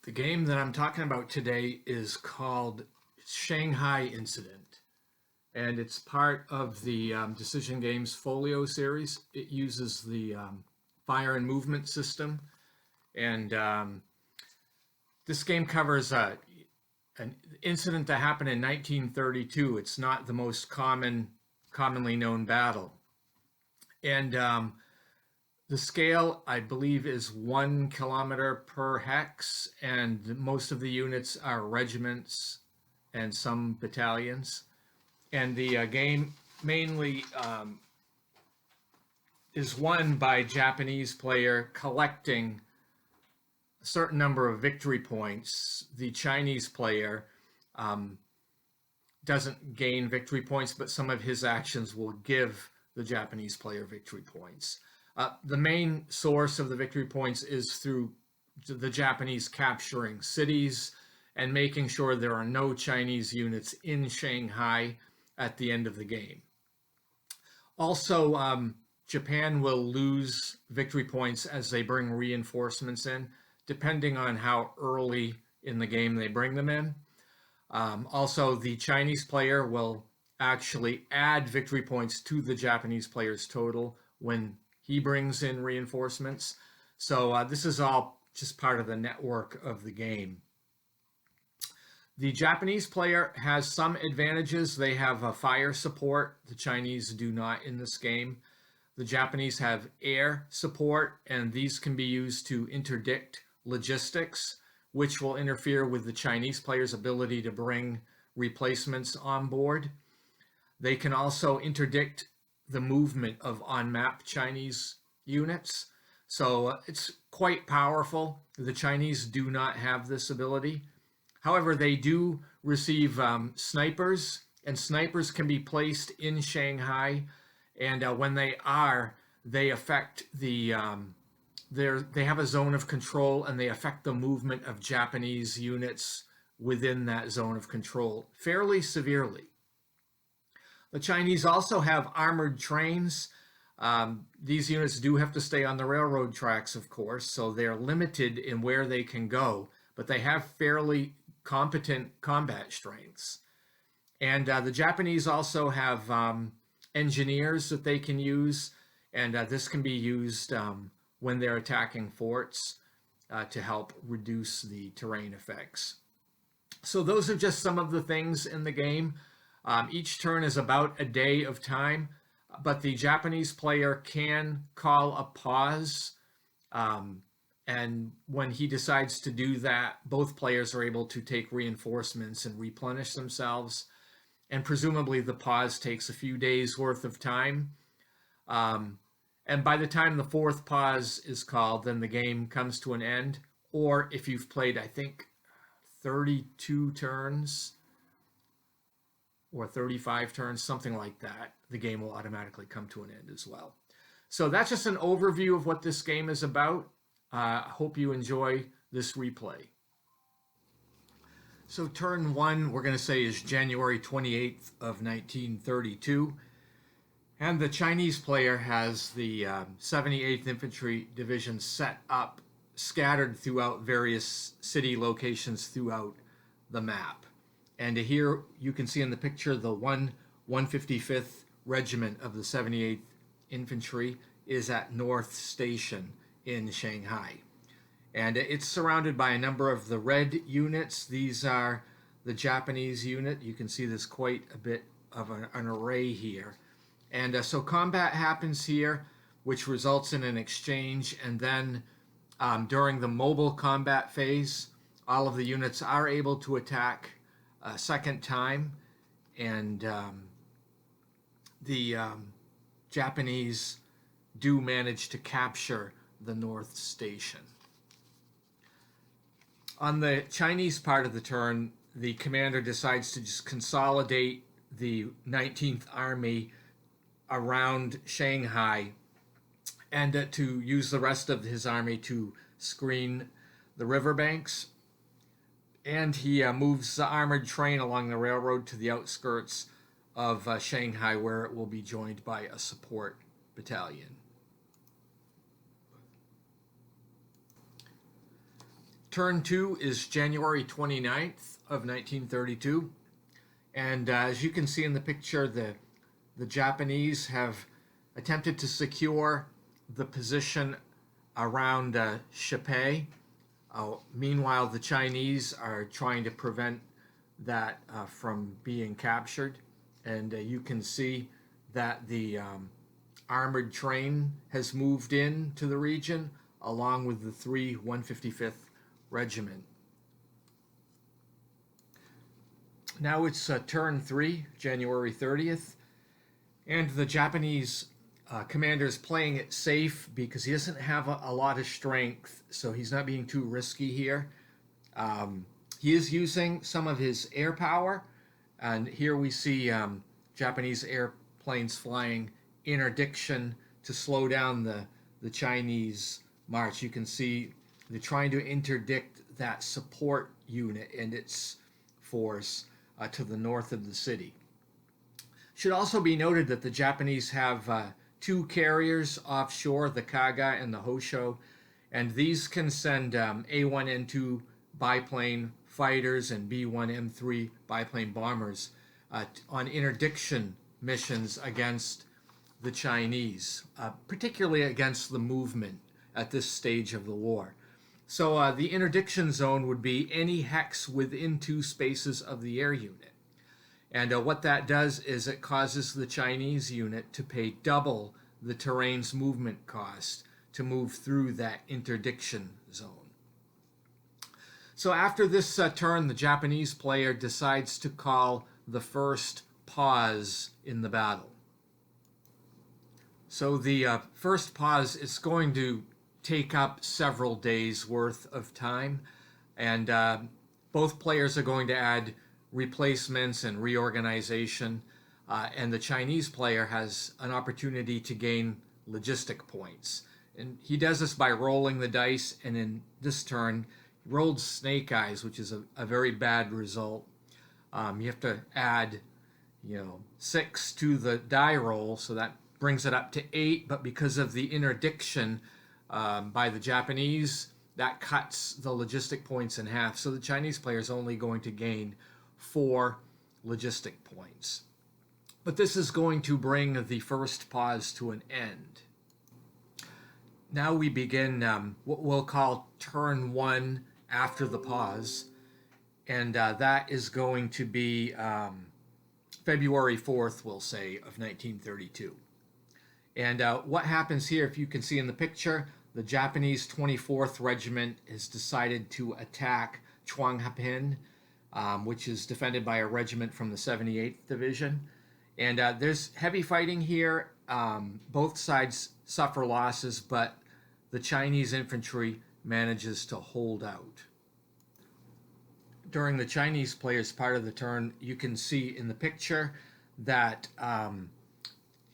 The game that I'm talking about today is called Shanghai Incident, and it's part of the Decision Games Folio series. It uses the fire and movement system, and this game covers an incident that happened in 1932. It's not the most commonly known battle, and the scale, I believe, is 1 kilometer per hex, and most of the units are regiments and some battalions. And the game mainly is won by Japanese player collecting a certain number of victory points. The Chinese player doesn't gain victory points, but some of his actions will give the Japanese player victory points. The main source of the victory points is through the Japanese capturing cities and making sure there are no Chinese units in Shanghai at the end of the game. Also, Japan will lose victory points as they bring reinforcements in, depending on how early in the game they bring them in. Also, the Chinese player will actually add victory points to the Japanese player's total when he brings in reinforcements. So this is all just part of the network of the game. The Japanese player has some advantages. They have a fire support. The Chinese do not in this game. The Japanese have air support, and these can be used to interdict logistics, which will interfere with the Chinese player's ability to bring replacements on board. They can also interdict the movement of on-map Chinese units. So it's quite powerful. The Chinese do not have this ability. However, they do receive snipers, and snipers can be placed in Shanghai. And when they are, they affect the, they have a zone of control, and they affect the movement of Japanese units within that zone of control fairly severely. The Chinese also have armored trains. These units do have to stay on the railroad tracks, of course, so they're limited in where they can go, but they have fairly competent combat strengths. And the Japanese also have engineers that they can use, and this can be used when they're attacking forts to help reduce the terrain effects. So those are just some of the things in the game. Each turn is about a day of time, but the Japanese player can call a pause. And when he decides to do that, both players are able to take reinforcements and replenish themselves. And presumably the pause takes a few days worth of time. And by the time the fourth pause is called, then the game comes to an end. Or if you've played, I think, 32 turns, or 35 turns, something like that, the game will automatically come to an end as well. So that's just an overview of what this game is about. I hope you enjoy this replay. So turn one, we're going to say, is January 28th of 1932. And the Chinese player has the 78th Infantry Division set up, scattered throughout various city locations throughout the map. And here you can see in the picture the 155th Regiment of the 78th Infantry is at North Station in Shanghai. And it's surrounded by a number of the red units. These are the Japanese unit. You can see there's quite a bit of an array here. And so combat happens here, which results in an exchange. And then during the mobile combat phase, all of the units are able to attack a second time, and the Japanese do manage to capture the North Station. On the Chinese part of the turn, the commander decides to just consolidate the 19th Army around Shanghai and to use the rest of his army to screen the riverbanks. And he moves the armored train along the railroad to the outskirts of Shanghai, where it will be joined by a support battalion. turn 2 is January 29th of 1932. And as you can see in the picture, the Japanese have attempted to secure the position around Shanghai. Meanwhile, the Chinese are trying to prevent that from being captured. And you can see that the armored train has moved in to the region along with the 3 155th Regiment. Now it's turn 3, January 30th, and the Japanese commander is playing it safe because he doesn't have a lot of strength, so he's not being too risky here. He is using some of his air power, and here we see Japanese airplanes flying interdiction to slow down the Chinese march. You can see they're trying to interdict that support unit and its force to the north of the city. Should also be noted that the Japanese have 2 carriers offshore, the Kaga and the Hosho, and these can send A1N2 biplane fighters and B1M3 biplane bombers on interdiction missions against the Chinese, particularly against the movement at this stage of the war. So the interdiction zone would be any hex within 2 spaces of the air unit. And what that does is it causes the Chinese unit to pay double the terrain's movement cost to move through that interdiction zone. So after this turn, the Japanese player decides to call the first pause in the battle. So the first pause is going to take up several days worth of time, and both players are going to add replacements and reorganization, and the Chinese player has an opportunity to gain logistic points. And he does this by rolling the dice, and in this turn, he rolled snake eyes, which is a very bad result. You have to add, 6 to the die roll, so that brings it up to 8, but because of the interdiction by the Japanese, that cuts the logistic points in half. So the Chinese player is only going to gain 4 logistic points. But this is going to bring the first pause to an end. Now we begin what we'll call turn 1 after the pause, and that is going to be February 4th, we'll say, of 1932. And what happens here, if you can see in the picture, the Japanese 24th Regiment has decided to attack Chuanghapin, which is defended by a regiment from the 78th Division. And there's heavy fighting here. Both sides suffer losses, but the Chinese infantry manages to hold out. During the Chinese player's part of the turn, you can see in the picture that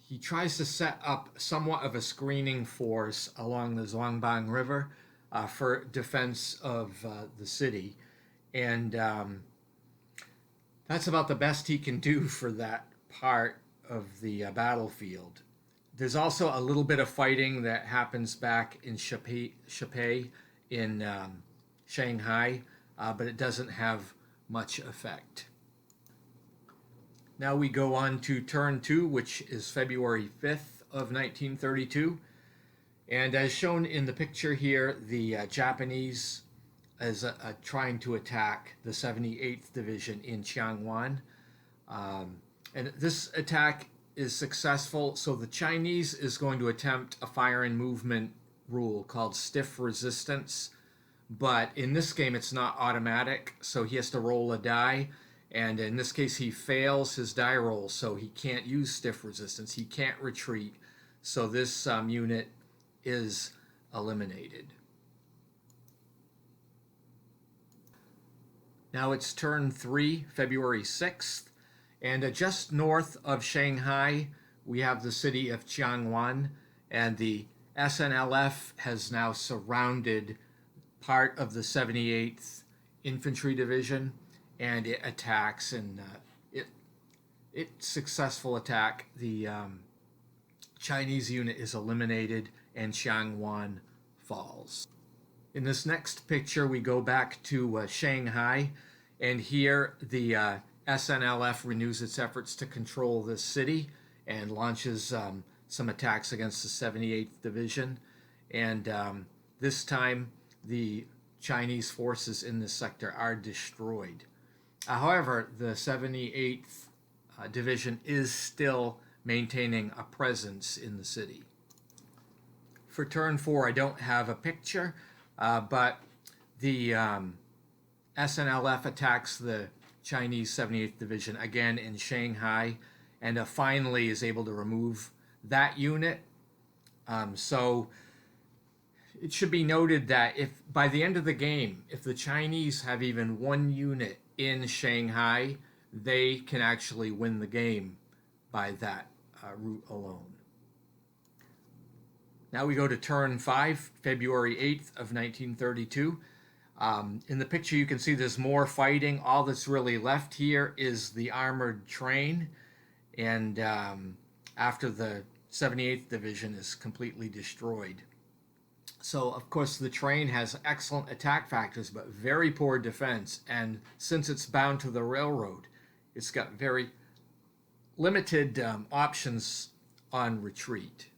he tries to set up somewhat of a screening force along the Zhuangbang River for defense of the city. And that's about the best he can do for that part of the battlefield. There's also a little bit of fighting that happens back in Shanghai in Shanghai, but it doesn't have much effect. Now we go on to turn 2, which is February 5th of 1932. And as shown in the picture here, the Japanese is trying to attack the 78th Division in Qiangwan. And this attack is successful, so the Chinese is going to attempt a fire and movement rule called stiff resistance. But in this game, it's not automatic, so he has to roll a die. And in this case, he fails his die roll, so he can't use stiff resistance. He can't retreat. So this unit is eliminated. Now it's turn 3, February 6th. And just north of Shanghai, we have the city of Jiangwan. And the SNLF has now surrounded part of the 78th Infantry Division. And it attacks, and its successful attack, the Chinese unit is eliminated, and Qiangwan falls. In this next picture, we go back to Shanghai, and here the SNLF renews its efforts to control the city and launches some attacks against the 78th Division. And this time, the Chinese forces in this sector are destroyed. However, the 78th Division is still maintaining a presence in the city. For turn 4, I don't have a picture, but the SNLF attacks the Chinese 78th Division again in Shanghai, and finally is able to remove that unit. So it should be noted that if by the end of the game, if the Chinese have even one unit in Shanghai, they can actually win the game by that route alone. Now we go to turn 5, February 8th of 1932. In the picture you can see there's more fighting. All that's really left here is the armored train, and after the 78th Division is completely destroyed. So of course the train has excellent attack factors but very poor defense, and since it's bound to the railroad, it's got very limited options on retreat.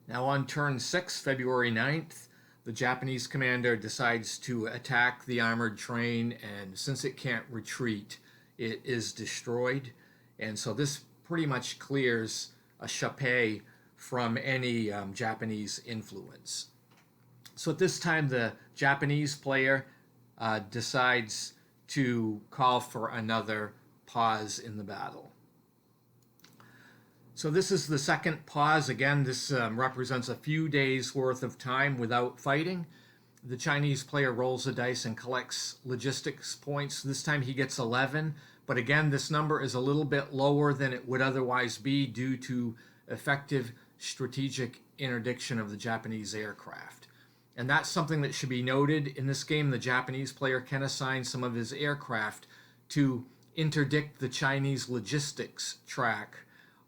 Now on turn 6, February 9th, the Japanese commander decides to attack the armored train, and since it can't retreat, it is destroyed. And so this pretty much clears Shanghai from any Japanese influence. So at this time, the Japanese player decides to call for another pause in the battle. So this is the second pause. Again, this represents a few days worth of time without fighting. The Chinese player rolls the dice and collects logistics points. This time he gets 11, but again, this number is a little bit lower than it would otherwise be due to effective strategic interdiction of the Japanese aircraft. And that's something that should be noted. In this game, the Japanese player can assign some of his aircraft to interdict the Chinese logistics track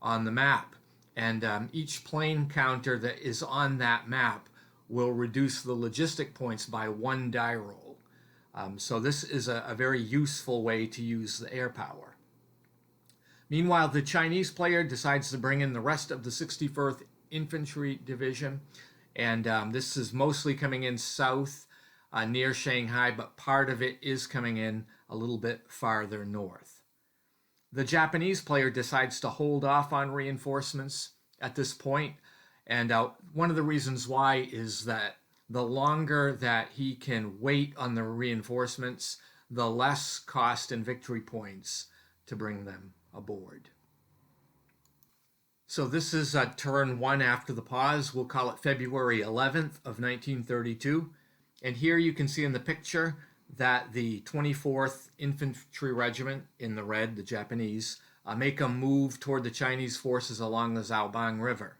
on the map, and each plane counter that is on that map will reduce the logistic points by 1 die roll. So this is a very useful way to use the air power. Meanwhile, the Chinese player decides to bring in the rest of the 61st Infantry Division, and this is mostly coming in south near Shanghai, but part of it is coming in a little bit farther north. The Japanese player decides to hold off on reinforcements at this point, and one of the reasons why is that the longer that he can wait on the reinforcements, the less cost in victory points to bring them aboard. So this is turn 1 after the pause. We'll call it February 11th of 1932, and here you can see in the picture that the 24th Infantry Regiment in the red, the Japanese, make a move toward the Chinese forces along the Zaobang River.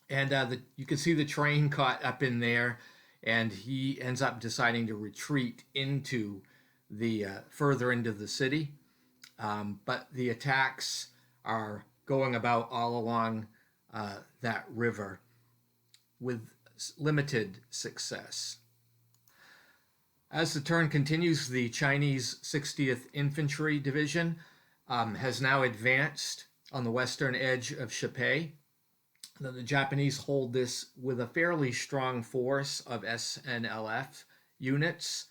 And you can see the train caught up in there, and he ends up deciding to retreat into the further into the city. But the attacks are going about all along that river with limited success. As the turn continues, the Chinese 60th Infantry Division has now advanced on the western edge of Shanghai. The Japanese hold this with a fairly strong force of SNLF units.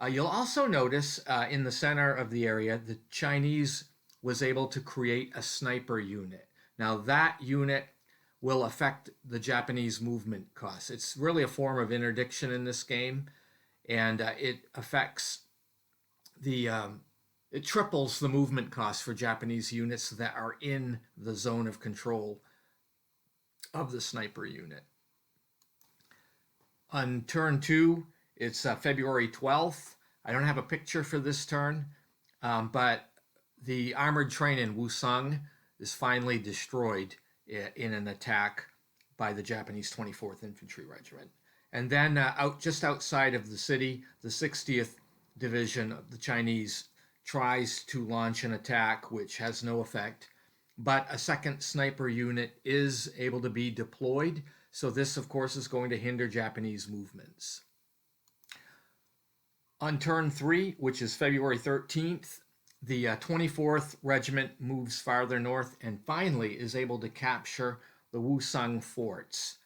You'll also notice in the center of the area, the Chinese was able to create a sniper unit. Now that unit will affect the Japanese movement costs. It's really a form of interdiction in this game, and it affects it triples the movement costs for Japanese units that are in the zone of control of the sniper unit. On turn 2, it's February 12th. I don't have a picture for this turn, but the armored train in Wusong is finally destroyed in an attack by the Japanese 24th Infantry Regiment. And then just outside of the city, the 60th Division of the Chinese tries to launch an attack, which has no effect. But a second sniper unit is able to be deployed, So this, of course, is going to hinder Japanese movements. On turn 3, which is February 13th, the 24th Regiment moves farther north and finally is able to capture the Wusang forts.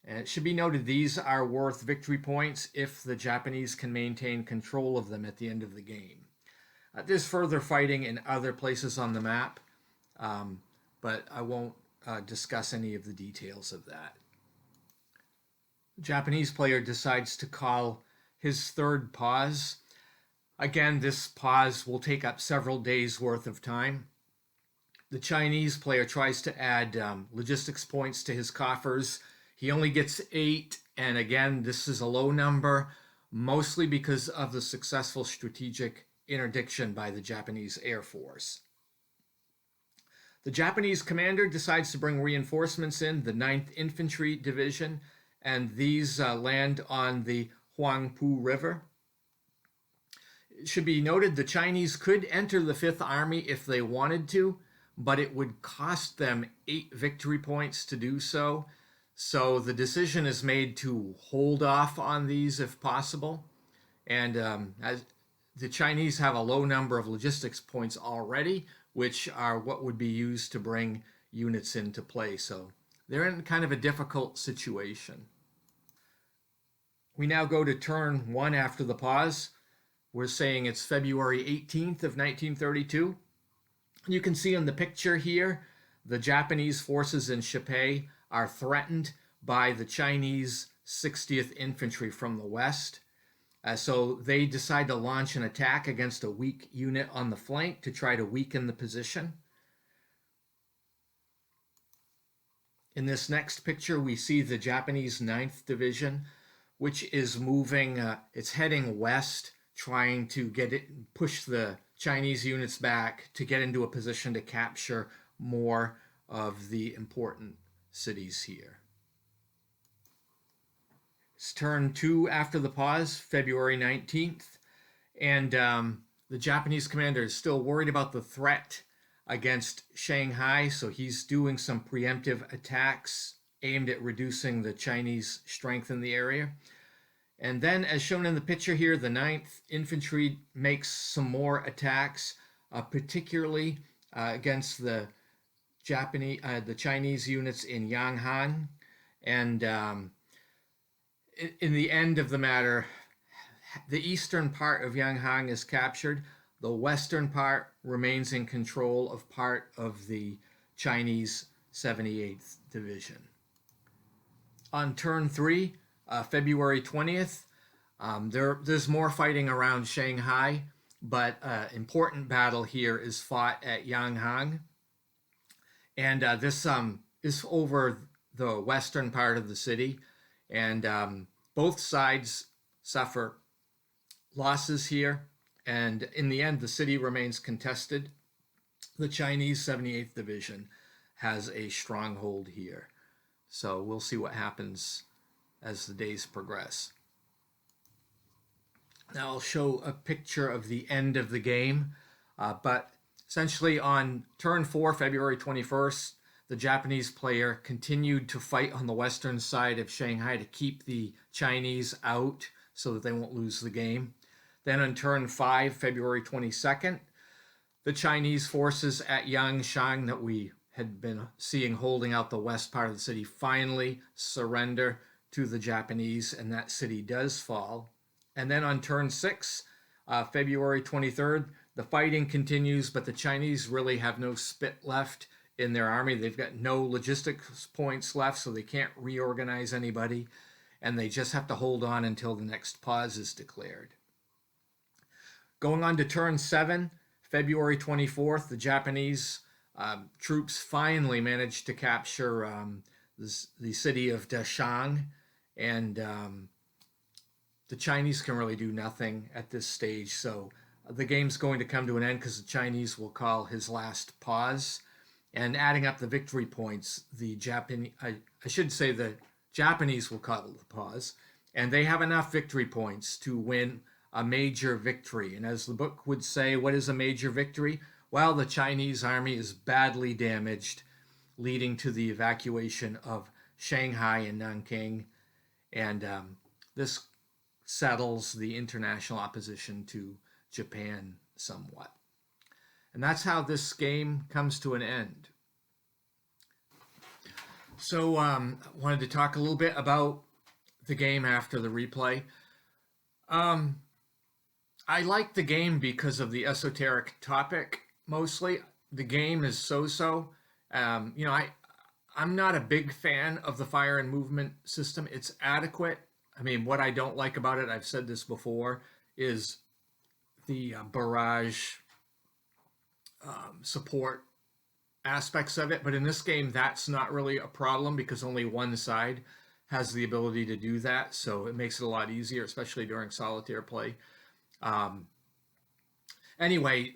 And it should be noted these are worth victory points if the Japanese can maintain control of them at the end of the game. There's further fighting in other places on the map, but I won't discuss any of the details of that. The Japanese player decides to call his third pause. Again, this pause will take up several days worth of time. The Chinese player tries to add logistics points to his coffers. He only gets 8, and again, this is a low number, mostly because of the successful strategic interdiction by the Japanese Air Force. The Japanese commander decides to bring reinforcements in, the 9th Infantry Division, and these land on the Huangpu River. It should be noted the Chinese could enter the 5th Army if they wanted to, but it would cost them 8 victory points to do so. So the decision is made to hold off on these if possible. And as the Chinese have a low number of logistics points already, which are what would be used to bring units into play. So they're in kind of a difficult situation. We now go to turn 1 after the pause. We're saying it's February 18th of 1932. You can see in the picture here, the Japanese forces in Shanghai are threatened by the Chinese 60th Infantry from the west. So they decide to launch an attack against a weak unit on the flank to try to weaken the position. In this next picture, we see the Japanese 9th Division, which is moving, it's heading west, trying to push the Chinese units back to get into a position to capture more of the important cities here. It's turn 2 after the pause, February 19th, and the Japanese commander is still worried about the threat against Shanghai, so he's doing some preemptive attacks aimed at reducing the Chinese strength in the area. And then, as shown in the picture here, the 9th Infantry makes some more attacks, particularly against the Chinese units in Yanghan. And in the end of the matter, the eastern part of Yanghan is captured. The western part remains in control of part of the Chinese 78th Division. On turn 3, February 20th, there's more fighting around Shanghai, but important battle here is fought at Yanghan. And this is over the western part of the city. And both sides suffer losses here. And in the end, the city remains contested. The Chinese 78th Division has a stronghold here. So we'll see what happens as the days progress. Now I'll show a picture of the end of the game. But essentially on turn 4, February 21st, the Japanese player continued to fight on the western side of Shanghai to keep the Chinese out so that they won't lose the game. Then on turn 5, February 22nd, the Chinese forces at Yangshan that we had been seeing holding out the west part of the city finally surrender to the Japanese, and that city does fall. And then on turn 6, February 23rd, the fighting continues, but the Chinese really have no spit left in their army. They've got no logistics points left, so they can't reorganize anybody, and they just have to hold on until the next pause is declared. Going on to turn 7, February 24th, the Japanese troops finally managed to capture the city of Dashang, and the Chinese can really do nothing at this stage, so the game's going to come to an end because the Chinese will call his last pause. And adding up the victory points, the Japanese will call the pause, and they have enough victory points to win a major victory. And as the book would say, what is a major victory? Well, the Chinese army is badly damaged, leading to the evacuation of Shanghai and Nanking, and this settles the international opposition to Japan somewhat. And that's how this game comes to an end. So I wanted to talk a little bit about the game after the replay. Um, I like the game because of the esoteric topic mostly. The game is so-so. You know, I'm not a big fan of the fire and movement system. It's adequate. I mean, what I don't like about it, I've said this before, is the barrage support aspects of it. But in this game, that's not really a problem because only one side has the ability to do that. So it makes it a lot easier, especially during solitaire play. Anyway,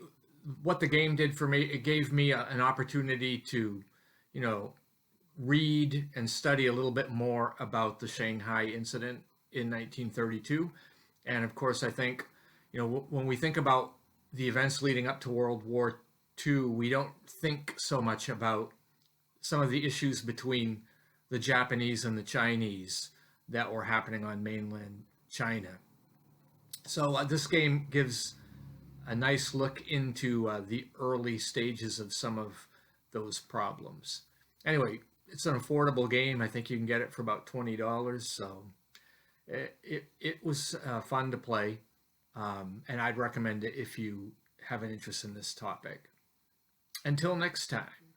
what the game did for me, it gave me an opportunity to, you know, read and study a little bit more about the Shanghai Incident in 1932. And of course, I think, you know, when we think about the events leading up to World War II, we don't think so much about some of the issues between the Japanese and the Chinese that were happening on mainland China. So this game gives a nice look into the early stages of some of those problems. Anyway, it's an affordable game. I think you can get it for about $20. So it was fun to play, and I'd recommend it if you have an interest in this topic. Until next time.